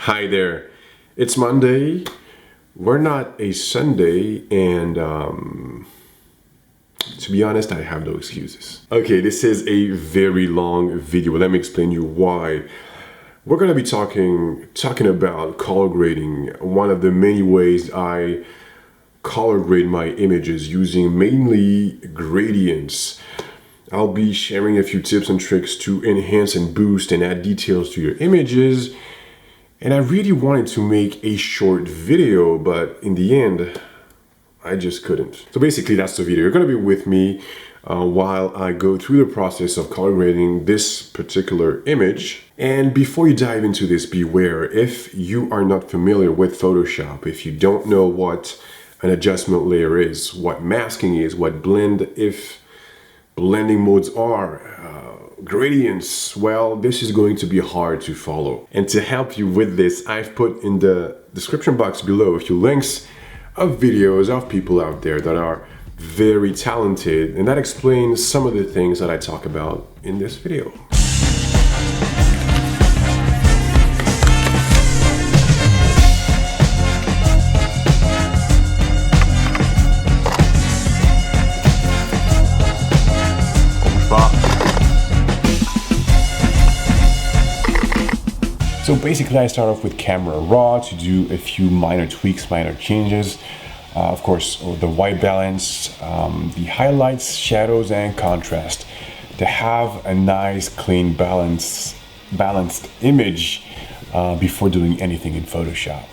Hi there, it's Monday. We're not a Sunday, and to be honest, I have no excuses. Okay, this is a very long video. Let me explain you why. We're gonna be talking about color grading, one of the many ways I color grade my images using mainly gradients. I'll be sharing a few tips and tricks to enhance and boost and add details to your images. And I really wanted to make a short video, but in the end, I just couldn't. So basically that's the video. You're gonna be with me while I go through the process of color grading this particular image. And before you dive into this, beware, if you are not familiar with Photoshop, if you don't know what an adjustment layer is, what masking is, what blending modes are, gradients, well, this is going to be hard to follow. And to help you with this, I've put in the description box below a few links of videos of people out there that are very talented, and that explains some of the things that I talk about in this video. So basically I start off with camera raw to do a few minor tweaks, minor changes. Of course, the white balance, the highlights, shadows, and contrast to have a nice, clean, balanced image before doing anything in Photoshop.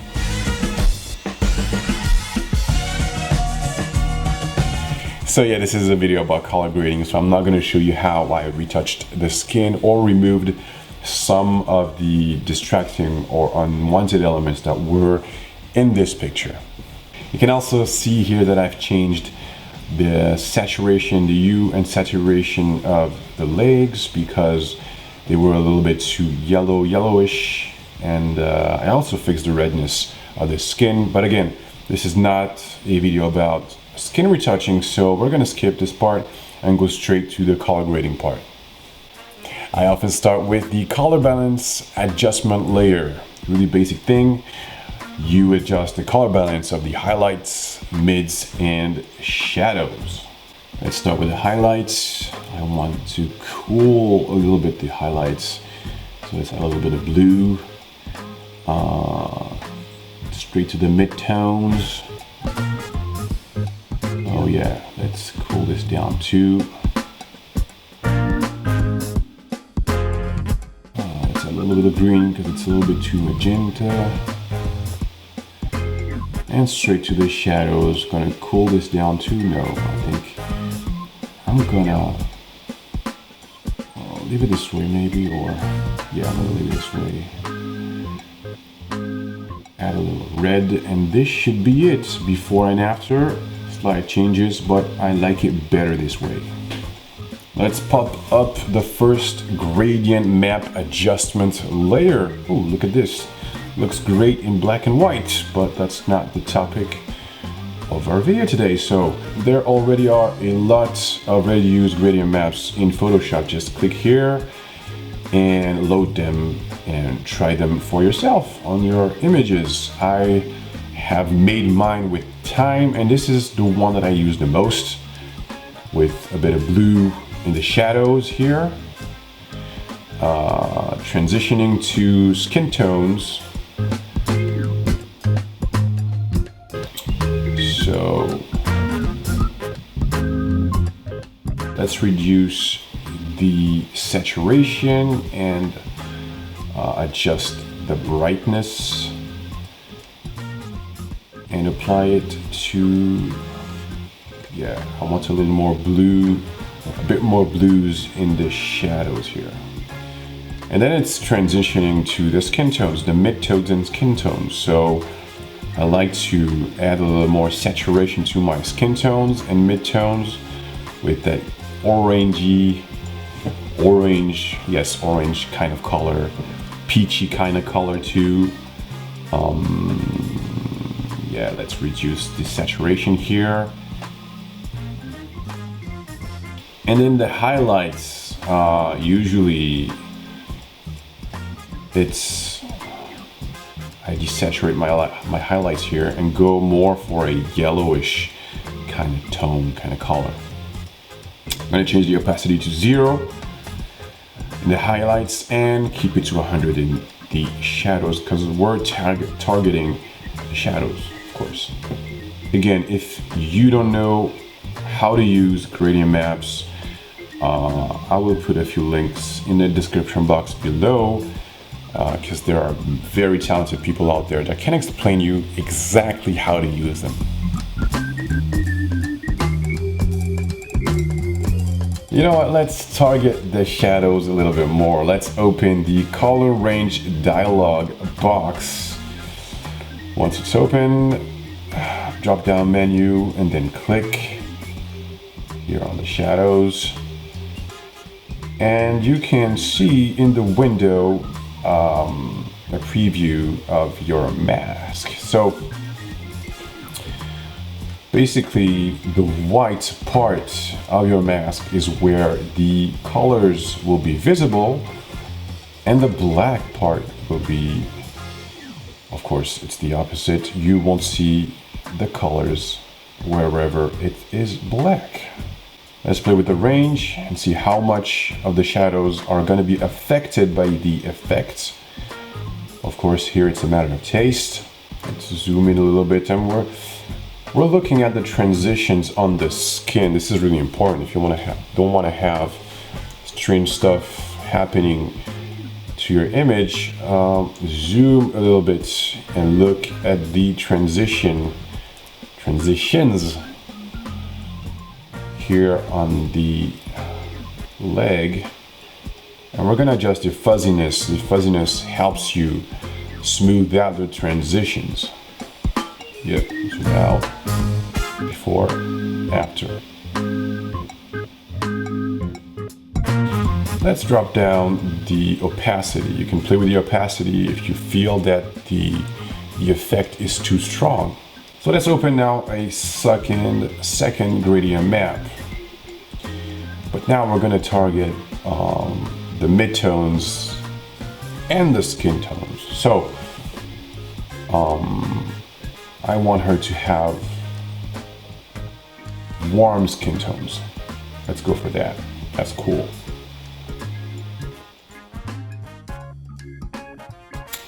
So yeah, this is a video about color grading, so I'm not going to show you how I retouched the skin or removed some of the distracting or unwanted elements that were in this picture. You can also see here that I've changed the saturation, the hue and saturation of the legs because they were a little bit too yellowish, and I also fixed the redness of the skin. But again, this is not a video about skin retouching, so we're gonna skip this part and go straight to the color grading part. I often start with the color balance adjustment layer. Really basic thing. You adjust the color balance of the highlights, mids, and shadows. Let's start with the highlights. I want to cool a little bit the highlights. So let's add a little bit of blue. Straight to the mid-tones. Oh yeah, let's cool this down too. A little bit of green because it's a little bit too magenta, and straight to the shadows. Gonna cool this down too. No, I think I'm gonna leave it this way maybe, or yeah, I'm gonna leave it this way. Add a little red, and this should be it. Before and after, slight changes, but I like it better this way. Let's pop up the first gradient map adjustment layer. Oh, look at this. Looks great in black and white, but that's not the topic of our video today. So there already are a lot of ready-to-use gradient maps in Photoshop. Just click here and load them and try them for yourself on your images. I have made mine with time, and this is the one that I use the most, with a bit of blue in the shadows here, transitioning to skin tones. So let's reduce the saturation and adjust the brightness and apply it to, yeah, I want a little more blue, a bit more blues in the shadows here. And then it's transitioning to the skin tones, the mid-tones and skin tones. So I like to add a little more saturation to my skin tones and mid-tones with that orange kind of color, peachy kind of color too. Yeah, let's reduce the saturation here. And then the highlights, usually it's I desaturate my highlights here and go more for a yellowish kind of tone, kind of color. I'm gonna change the opacity to 0 in the highlights and keep it to 100 in the shadows, because we're targeting the shadows, of course. Again, if you don't know how to use gradient maps, I will put a few links in the description box below, because there are very talented people out there that can explain you exactly how to use them. You know what, let's target the shadows a little bit more. Let's open the color range dialog box. Once it's open, drop down menu and then click here on the shadows. And you can see in the window a preview of your mask. So basically the white part of your mask is where the colors will be visible, and the black part will be, of course, it's the opposite. You won't see the colors wherever it is black. Let's play with the range and see how much of the shadows are going to be affected by the effects. Of course, here it's a matter of taste. Let's zoom in a little bit, and we're looking at the transitions on the skin. This is really important. If you don't want to have strange stuff happening to your image, zoom a little bit and look at the transitions here on the leg, and we're gonna adjust the fuzziness. The fuzziness helps you smooth out the transitions. Yep, zoom out, before, after. Let's drop down the opacity. You can play with the opacity if you feel that the effect is too strong. So let's open now a second gradient map. But now we're gonna target the midtones and the skin tones. So I want her to have warm skin tones. Let's go for that. That's cool.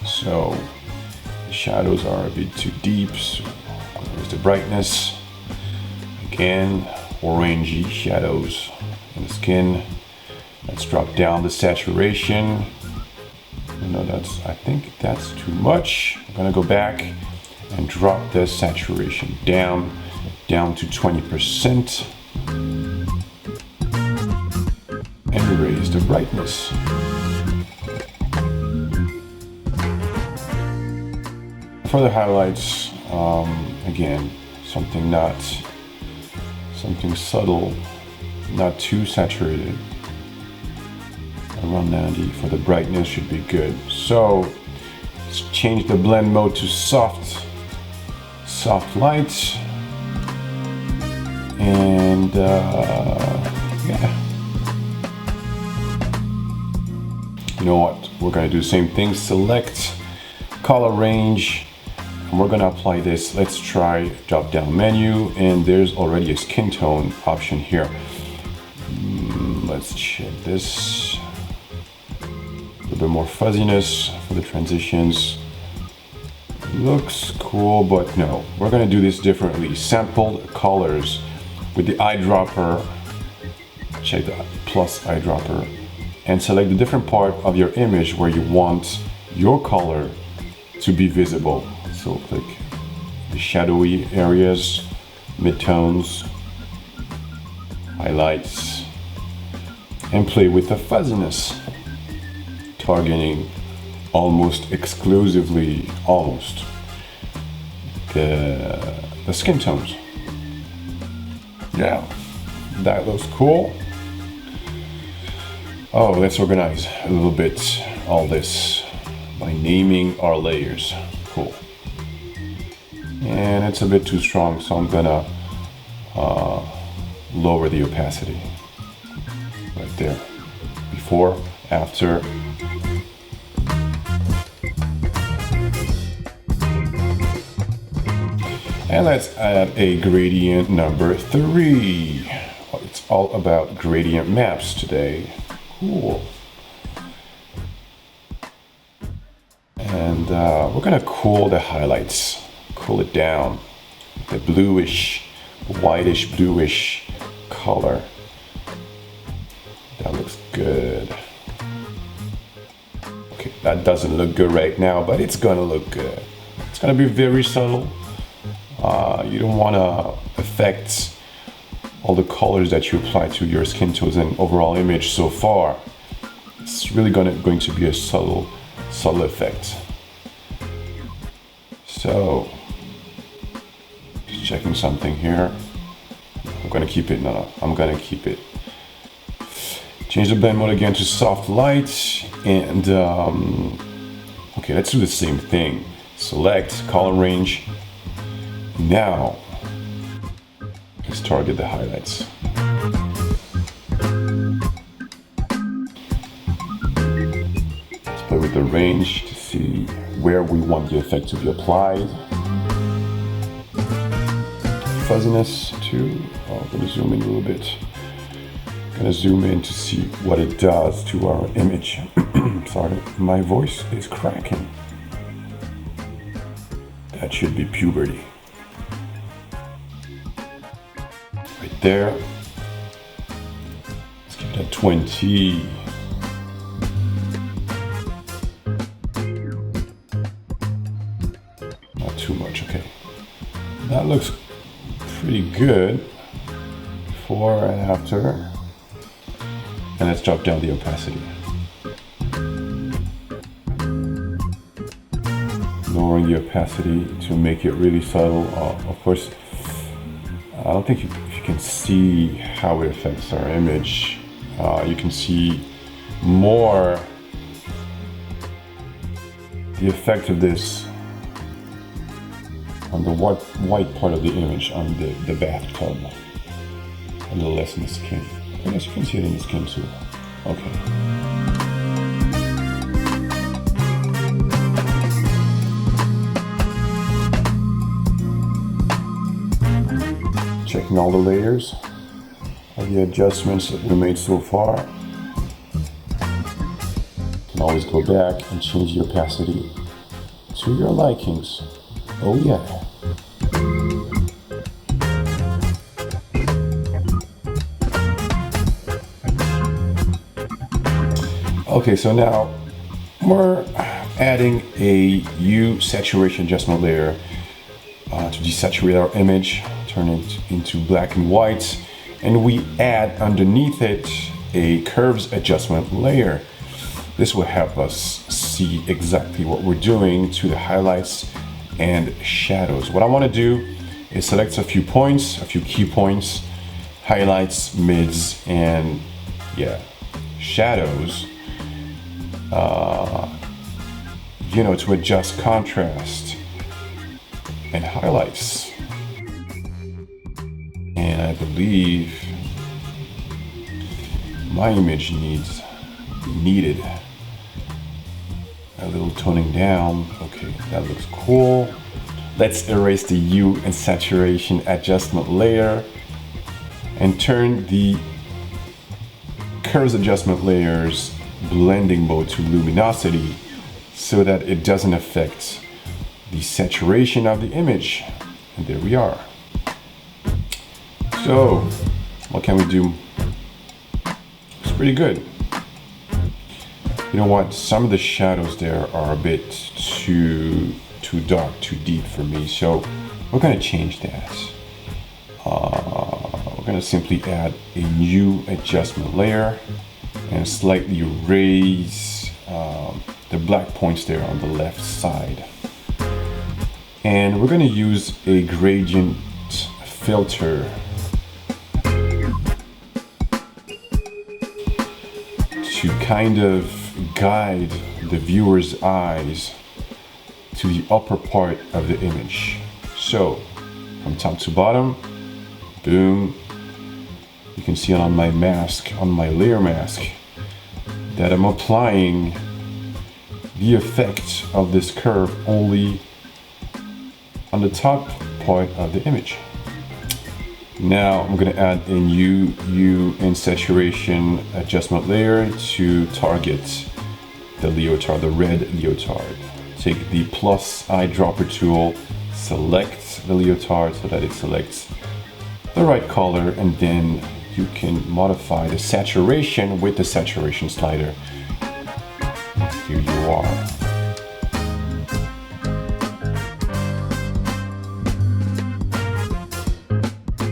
So the shadows are a bit too deep, so there's the brightness. Again, orangey shadows in the skin. Let's drop down the saturation. No, I think that's too much. I'm gonna go back and drop the saturation down to 20% and raise the brightness. For the highlights, again, something subtle, not too saturated. Around 90 for the brightness should be good. So let's change the blend mode to soft light, and yeah. You know what? We're gonna do the same thing. Select color range, and we're gonna apply this. Let's try drop down menu, and there's already a skin tone option here. Let's check this. A bit more fuzziness for the transitions. Looks cool, but no, we're gonna do this differently. Sampled colors with the eyedropper. Check the plus eyedropper and select the different part of your image where you want your color to be visible. So click the shadowy areas, midtones, highlights, and play with the fuzziness, targeting almost exclusively, the skin tones. Yeah, that looks cool. Oh, let's organize a little bit all this by naming our layers. Cool. And it's a bit too strong, so I'm gonna lower the opacity right there. Before, after. And let's add a gradient number 3. It's all about gradient maps today. Cool. And we're gonna cool the highlights, cool it down. The bluish, whitish bluish color. That looks good. Okay, that doesn't look good right now, but it's gonna look good. It's gonna be very subtle. You don't wanna affect all the colors that you apply to your skin tones and overall image so far. It's really going to be a subtle effect. So, just checking something here. I'm gonna keep it, I'm gonna keep it. Change the blend mode again to soft light, and okay, let's do the same thing. Select color range. Now, let's target the highlights. Let's play with the range to see where we want the effect to be applied. Fuzziness too. Oh, I'm gonna zoom in a little bit. Gonna zoom in to see what it does to our image. Sorry, my voice is cracking. That should be puberty. Right there. Let's give it a 20. Not too much, okay. That looks pretty good. Before and after. And let's drop down the opacity. Lowering the opacity to make it really subtle. Of course, I don't think if you can see how it affects our image. You can see more the effect of this on the white part of the image, on the bathtub. A little less in the skin. I guess you can see it in the skin too. Okay. Checking all the layers, all the adjustments that we made so far. You can always go back and change the opacity to your likings. Oh yeah. Okay, so now we're adding a hue saturation adjustment layer to desaturate our image, turn it into black and white, and we add underneath it a curves adjustment layer. This will help us see exactly what we're doing to the highlights and shadows. What I want to do is select a few points, a few key points, highlights, mids, and yeah, shadows. To adjust contrast and highlights. And I believe my image needed a little toning down. Okay, that looks cool. Let's erase the hue and saturation adjustment layer and turn the curves adjustment layers blending mode to luminosity so that it doesn't affect the saturation of the image. And there we are. So, what can we do? It's pretty good. You know what? Some of the shadows there are a bit too dark, too deep for me. So, we're going to change that. We're going to simply add a new adjustment layer and slightly raise the black points there on the left side. And we're going to use a gradient filter to kind of guide the viewer's eyes to the upper part of the image. So, from top to bottom, boom, you can see on my mask, on my layer mask, that I'm applying the effect of this curve only on the top part of the image. Now I'm going to add a new hue and saturation adjustment layer to target the leotard, the red leotard. Take the plus eyedropper tool, select the leotard so that it selects the right color, and then you can modify the saturation with the saturation slider. Here you are.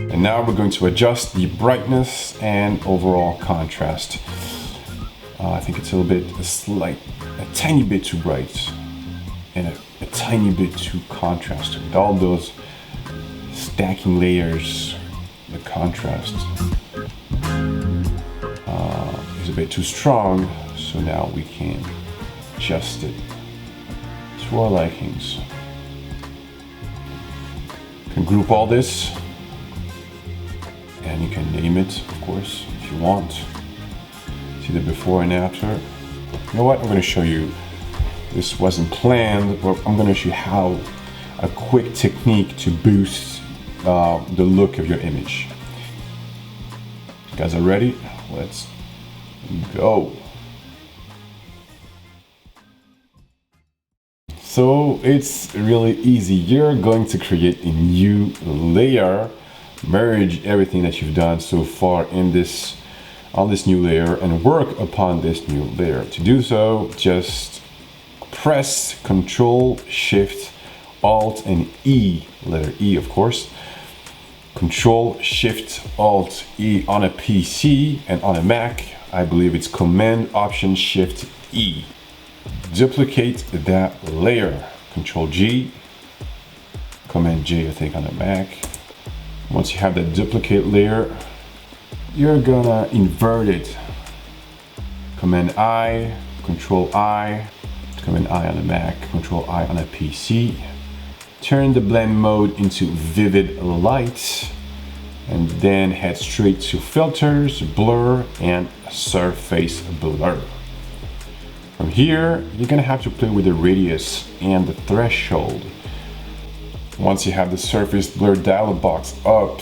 And now we're going to adjust the brightness and overall contrast. I think it's a little bit, a tiny bit too bright and a tiny bit too contrasted. With all those stacking layers, the contrast is a bit too strong. So now we can adjust it to our likings. You can group all this. And you can name it, of course, if you want. See the before and after. You know what? I'm going to show you. This wasn't planned, but I'm going to show you how a quick technique to boost the look of your image. You guys are ready? Let's go. So it's really easy. You're going to create a new layer. Merge everything that you've done so far in on this new layer and work upon this new layer. To do so, just press Ctrl, Shift, Alt, and E, letter E of course. Ctrl, Shift, Alt, E on a PC, and on a Mac, I believe it's Command, Option, Shift, E. Duplicate that layer. Ctrl G, Command J I think on a Mac. Once you have that duplicate layer, you're gonna invert it. Command I, Control I, Command I on a Mac, Control I on a PC. Turn the blend mode into vivid light, and then head straight to filters, blur, and surface blur. From here, you're gonna have to play with the radius and the threshold. Once you have the surface blur dialog box up,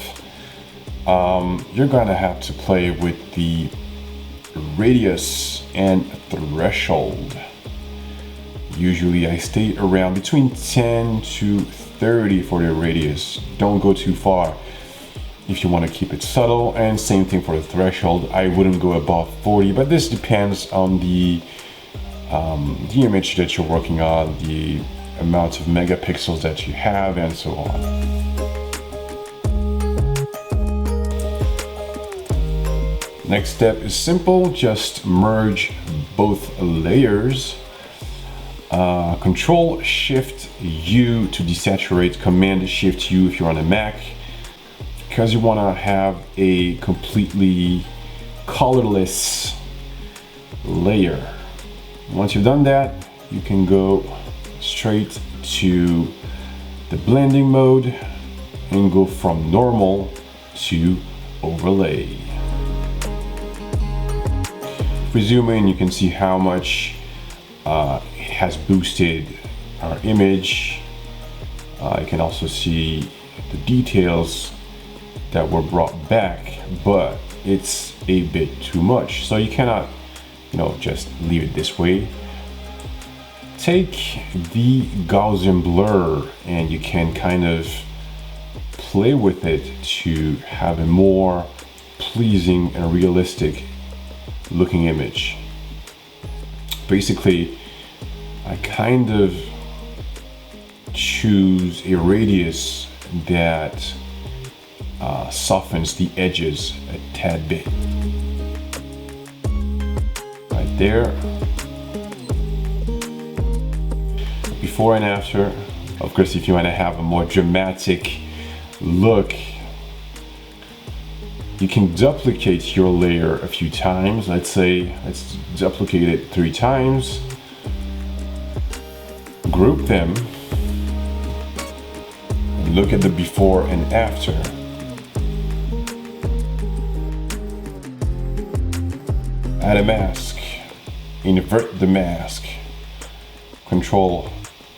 you're gonna have to play with the radius and threshold. Usually I stay around between 10 to 30 for the radius. Don't go too far if you want to keep it subtle, and same thing for the threshold. I wouldn't go above 40, but this depends on the image that you're working on, the amount of megapixels that you have, and so on. Next step is simple, just merge both layers. Control Shift U to desaturate, Command Shift U if you're on a Mac, because you want to have a completely colorless layer. Once you've done that, you can go straight to the blending mode and go from normal to overlay. If we zoom in, you can see how much it has boosted our image. You can also see the details that were brought back, but it's a bit too much. So you cannot, just leave it this way. Take the Gaussian blur and you can kind of play with it to have a more pleasing and realistic looking image. Basically, I kind of choose a radius that softens the edges a tad bit. Right there. Before and after. Of course, if you want to have a more dramatic look, you can duplicate your layer a few times. Let's duplicate it 3 times. Group them. And look at the before and after. Add a mask. Invert the mask. Control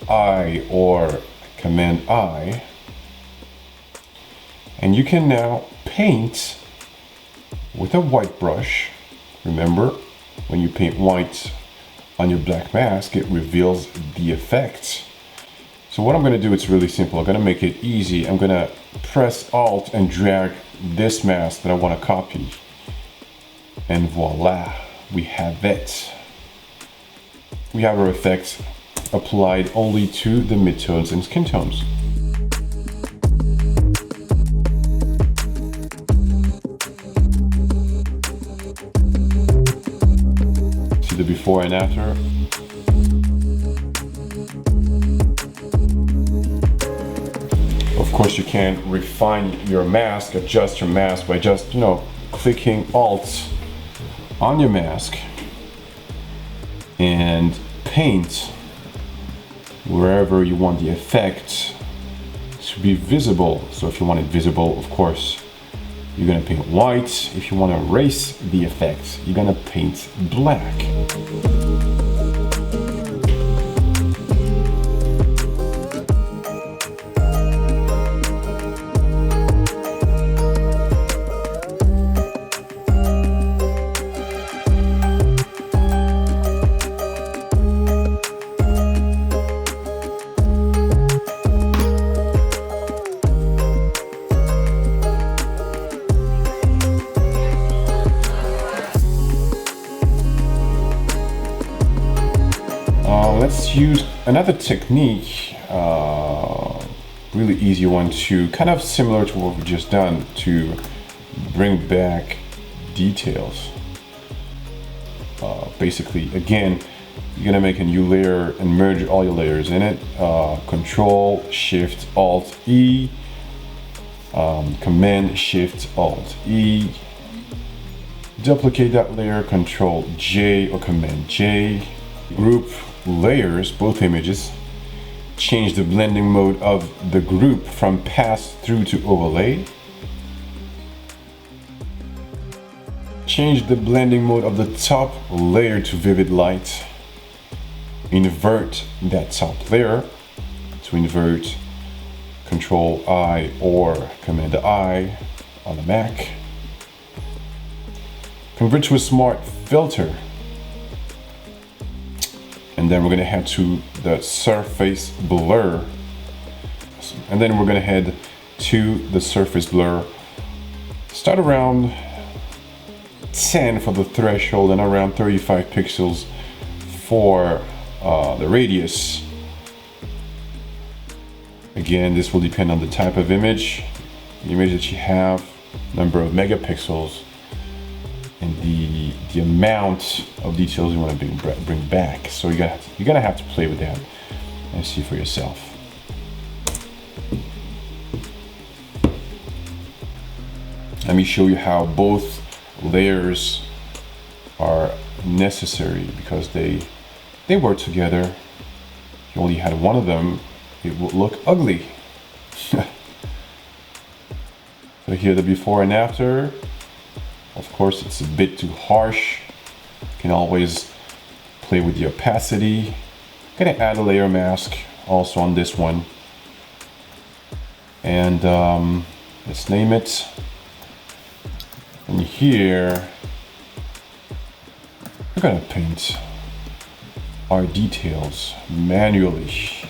I or Command I. And you can now paint with a white brush. Remember, when you paint white on your black mask, it reveals the effect. So what I'm gonna do, it's really simple. I'm gonna make it easy. I'm gonna press Alt and drag this mask that I wanna copy. And voila, we have it. We have our effects applied only to the midtones and skin tones. See the before and after. Of course, you can refine your mask, adjust your mask by just, clicking Alt on your mask and paint wherever you want the effect to be visible. So if you want it visible, of course, you're gonna paint white. If you want to erase the effect, you're gonna paint black. Let's use another technique, really easy one to kind of similar to what we've just done to bring back details. Basically, again, you're gonna make a new layer and merge all your layers in it. Control, Shift, Alt, E, Command, Shift, Alt, E. Duplicate that layer, Control J or Command J. Group layers, both images. Change the blending mode of the group from pass through to overlay. Change the blending mode of the top layer to vivid light. Invert that top layer. To invert, Control I or Command I on the Mac. Convert to a smart filter. And then we're gonna head to the surface blur. And then we're gonna head to the surface blur. Start around 10 for the threshold and around 35 pixels for the radius. Again, this will depend on the type of image, the image that you have, number of megapixels, and the amount of details you want to bring back. So you're gonna have to play with that and see for yourself. Let me show you how both layers are necessary because they work together. If you only had one of them, it would look ugly. So here the before and after. Of course, it's a bit too harsh. You can always play with the opacity. I'm gonna add a layer mask also on this one. And let's name it. And here, we're gonna paint our details manually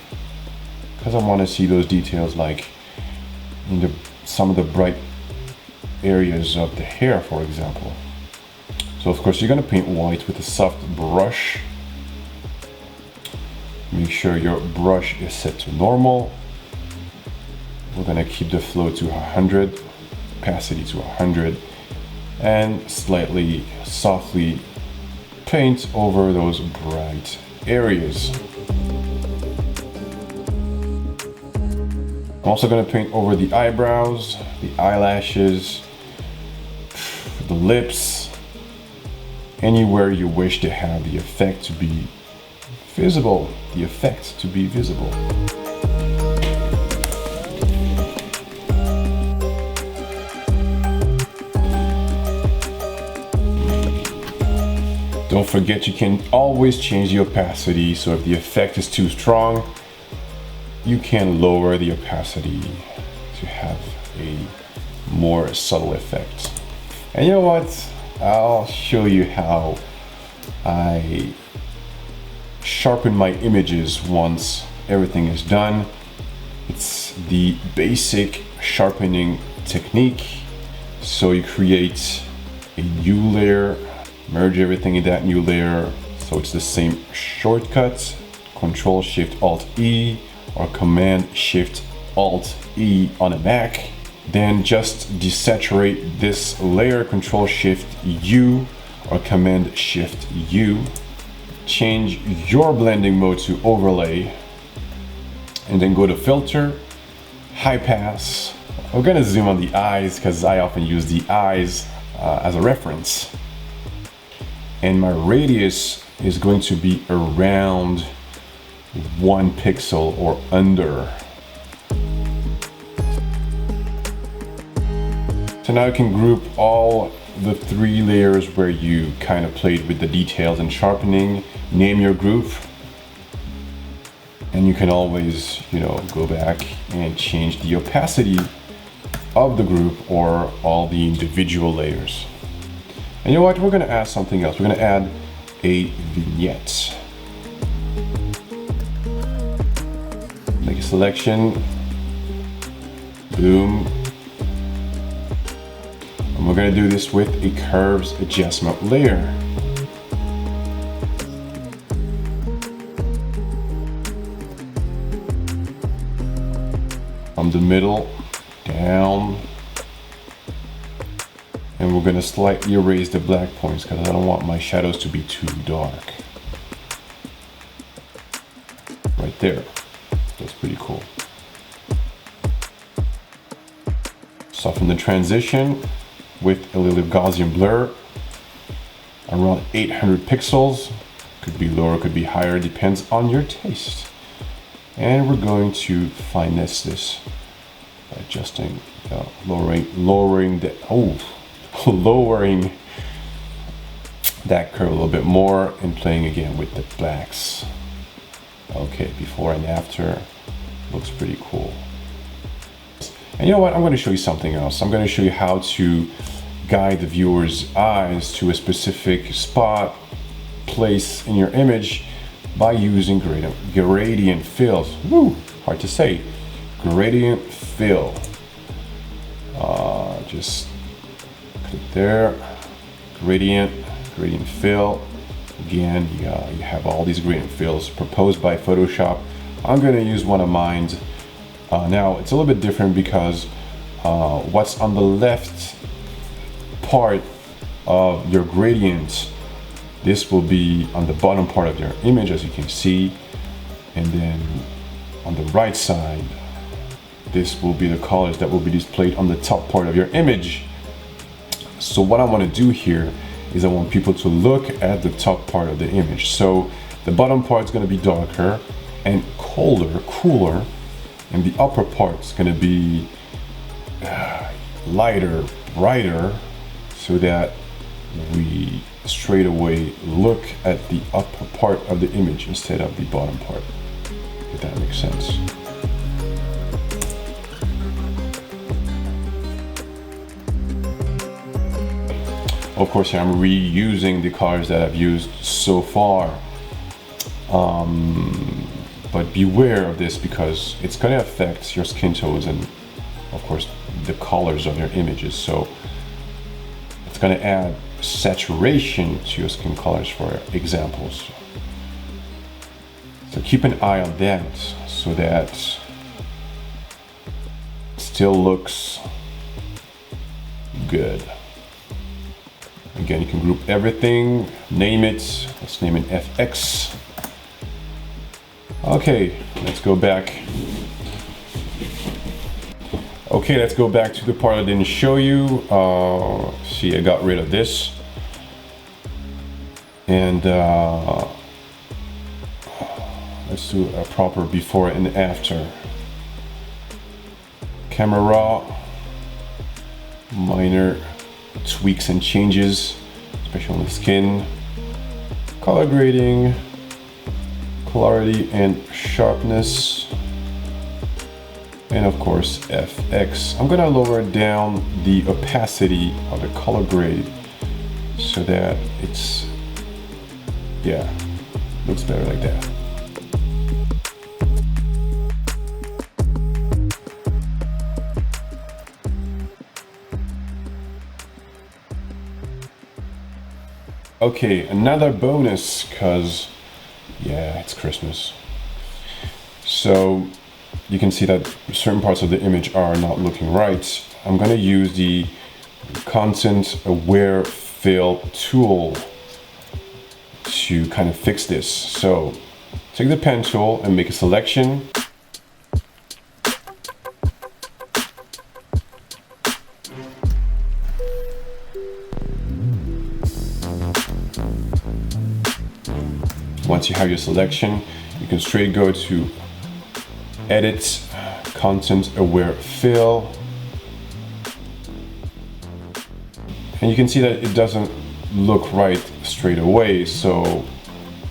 because I want to see those details like in some of the bright areas of the hair, for example. So of course you're going to paint white with a soft brush. Make sure your brush is set to normal. We're going to keep the flow to 100, opacity to 100, and slightly softly paint over those bright areas. I'm also going to paint over the eyebrows, the eyelashes, the lips, anywhere you wish to have the effect to be visible. Don't forget, you can always change the opacity, so if the effect is too strong, you can lower the opacity to have a more subtle effect. And you know what? I'll show you how I sharpen my images once everything is done. It's the basic sharpening technique. So you create a new layer, merge everything in that new layer. So it's the same shortcut, Control Shift Alt E or Command Shift Alt E on a Mac. Then just desaturate this layer, Control Shift U or Command Shift U. Change your blending mode to overlay and then go to filter, high pass. We're gonna zoom on the eyes because I often use the eyes as a reference. And my radius is going to be around 1 pixel or under. So now you can group all the 3 layers where you kind of played with the details and sharpening, name your group, and you can always, go back and change the opacity of the group or all the individual layers. And you know what? We're gonna add something else. We're gonna add a vignette. Make a selection, boom. And we're gonna do this with a curves adjustment layer. From the middle down, and we're gonna slightly erase the black points because I don't want my shadows to be too dark. Right there, that's pretty cool. Soften the transition with a little Gaussian blur, around 800 pixels. Could be lower, could be higher, depends on your taste. And we're going to finesse this by adjusting, lowering that curve a little bit more and playing again with the blacks. Okay, before and after, looks pretty cool. And you know what? I'm going to show you something else. I'm going to show you how to guide the viewer's eyes to a specific spot, place in your image by using gradient fills. Woo, hard to say. Gradient fill. Just click there. Gradient fill. Again, you have all these gradient fills proposed by Photoshop. I'm going to use one of mine. Now it's a little bit different because what's on the left part of your gradient, this will be on the bottom part of your image, as you can see, and then on the right side, this will be the colors that will be displayed on the top part of your image. So what I want to do here is I want people to look at the top part of the image. So the bottom part is going to be darker and cooler, and the upper part is going to be lighter, brighter, so that we straight away look at the upper part of the image instead of the bottom part, if that makes sense. Of course, I'm reusing the colors that I've used so far, but beware of this because it's going to affect your skin tones and, of course, the colors of your images. So it's going to add saturation to your skin colors, for examples. So keep an eye on that so that it still looks good. Again, you can group everything, name it. Let's name it FX. Okay, let's go back. Okay, let's go back to the part I didn't show you. See, I got rid of this. And let's do a proper before and after. Camera raw, minor tweaks and changes, especially on the skin. Color grading, clarity and sharpness. and of course FX. I'm gonna lower down the opacity of the color grade so that it's, yeah, looks better like that. Okay, another bonus, cause yeah, it's Christmas. So you can see that certain parts of the image are not looking right. I'm gonna use the content aware fill tool to kind of fix this. So take the pen tool and make a selection. Once you have your selection, you can straight go to edit, content aware fill. And you can see that it doesn't look right straight away. So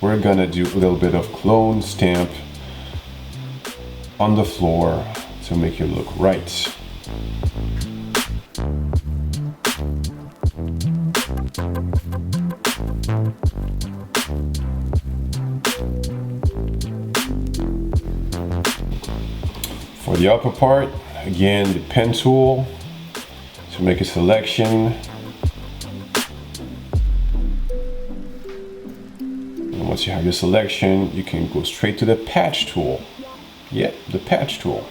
we're gonna do a little bit of clone stamp on the floor to make it look right. For the upper part, again, the pen tool to make a selection. And once you have your selection, you can go straight to the patch tool. Yep, the patch tool.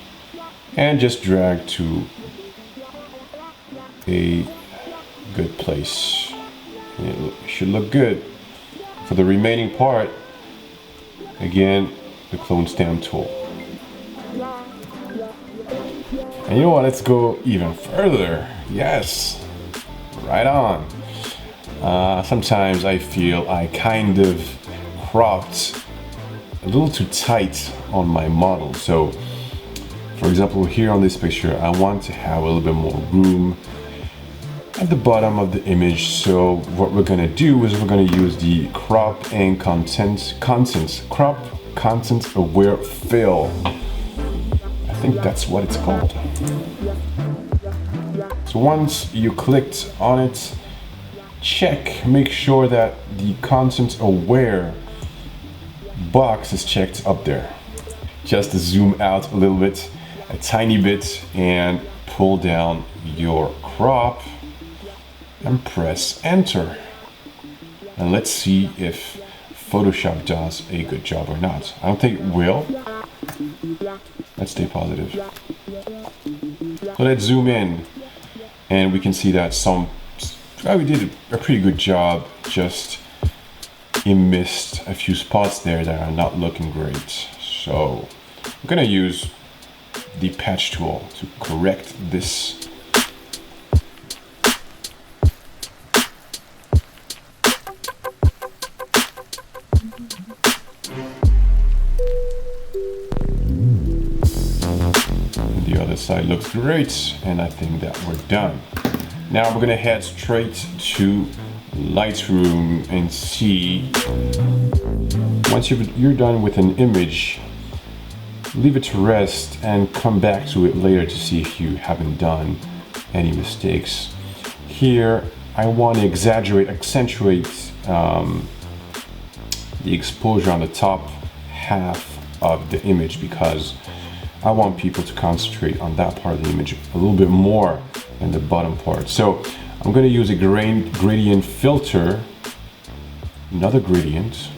And just drag to a good place. And it should look good. For the remaining part, again, the clone stamp tool. And you know what, let's go even further. Yes, right on. Sometimes I feel I kind of cropped a little too tight on my model. So, for example, here on this picture, I want to have a little bit more room at the bottom of the image. So what we're gonna do is we're gonna use the crop and crop content aware fill. I think that's what it's called. So once you clicked on it, make sure that the content aware box is checked up there. Just zoom out a little bit, a tiny bit, and pull down your crop and press enter. And let's see if Photoshop does a good job or not. I don't think it will. Let's stay positive. So let's zoom in, and we can see that we did a pretty good job. Just you missed a few spots there that are not looking great. So I'm gonna use the patch tool to correct this. The other side looks great, and I think that we're done. Now we're gonna head straight to Lightroom and see. Once you're done with an image, leave it to rest and come back to it later to see if you haven't done any mistakes. Here, I want to accentuate the exposure on the top half of the image because I want people to concentrate on that part of the image a little bit more than the bottom part. So I'm going to use a gradient filter, another gradient.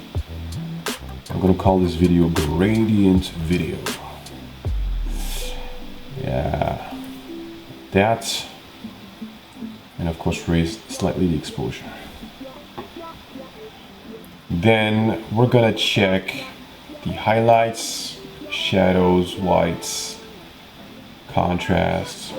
I'm going to call this video gradient video. Yeah, that, and of course raise slightly the exposure. Then we're going to check the highlights, shadows, whites, contrast.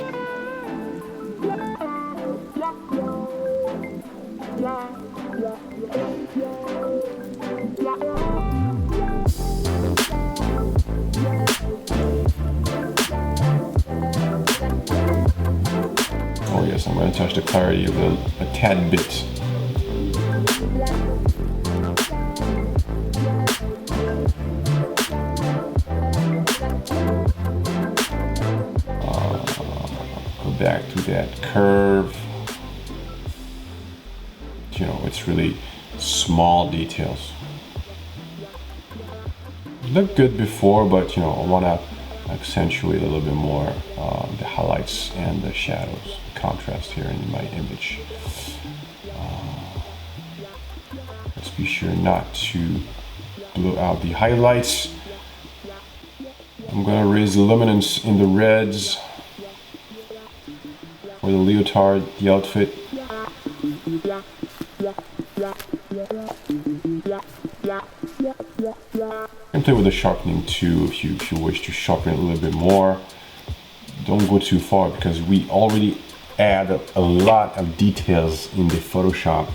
Oh yes, I'm going to touch the clarity a tad bit. back to that curve. You know, it's really small details. Looked good before, but you know, I want to accentuate a little bit more the highlights and the shadows, contrast here in my image. Let's be sure not to blow out the highlights. I'm going to raise the luminance in the reds for the leotard, the outfit. And play with the sharpening too if you wish to sharpen it a little bit more. Don't go too far because we already add a lot of details in the photoshopped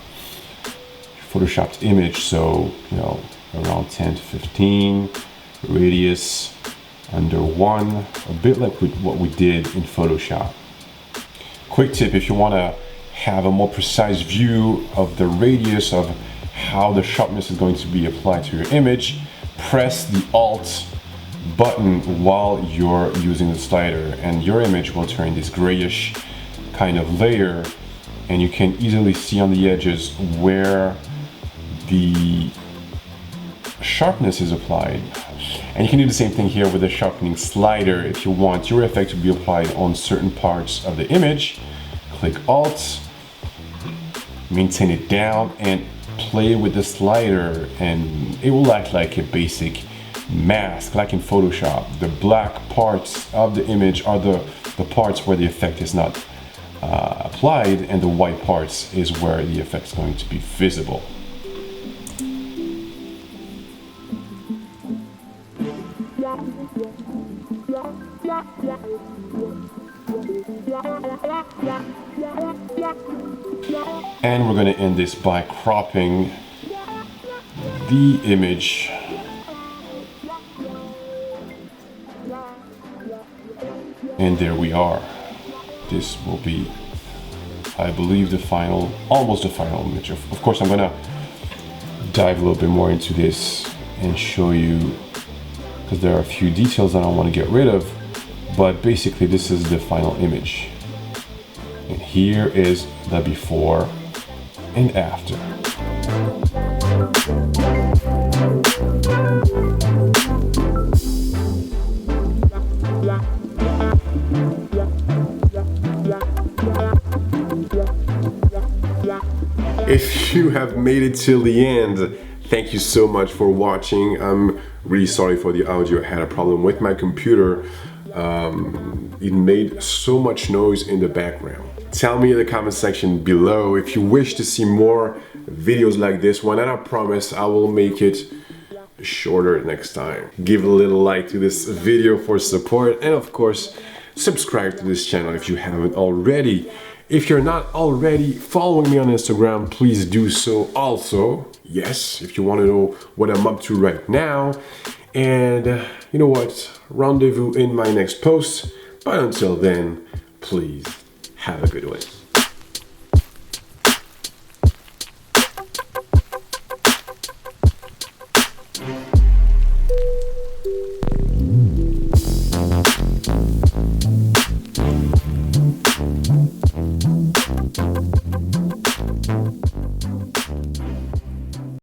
image. So, you know, around 10 to 15, radius under 1, a bit like what we did in Photoshop. Quick tip, if you want to have a more precise view of the radius of how the sharpness is going to be applied to your image, press the Alt button while you're using the slider and your image will turn this grayish kind of layer, and you can easily see on the edges where the sharpness is applied. And you can do the same thing here with the sharpening slider. If you want your effect to be applied on certain parts of the image, click Alt, maintain it down, and play with the slider, and it will act like a basic mask, like in Photoshop. The black parts of the image are the parts where the effect is not applied, and the white parts is where the effect is going to be visible. And we're going to end this by cropping the image and there we are. This will be, I believe, the final, almost the final image. Of course, I'm going to dive a little bit more into this and show you, because there are a few details that I want to get rid of, but basically this is the final image. And here is the before and after. If you have made it till the end, thank you so much for watching. I'm really sorry for the audio. I had a problem with my computer. It made so much noise in the background. Tell me in the comment section below if you wish to see more videos like this one, and I promise I will make it shorter next time. Give a little like to this video for support, and of course subscribe to this channel if you haven't already. If you're not already following me on Instagram, please do so also. Yes, if you want to know what I'm up to right now. And you know what? Rendezvous in my next post. But until then, please have a good one.